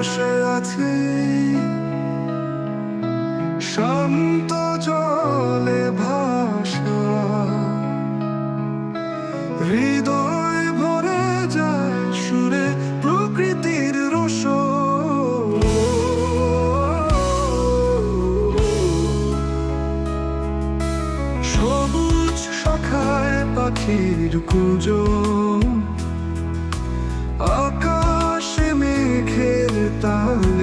বসে আছে শান্ত জলে ভাসা, হৃদয় ভরে যায় সুরে প্রকৃতির রস। সবুজ শাখায় পাখির কুঞ্জন, আকাশে মেঘের তাল,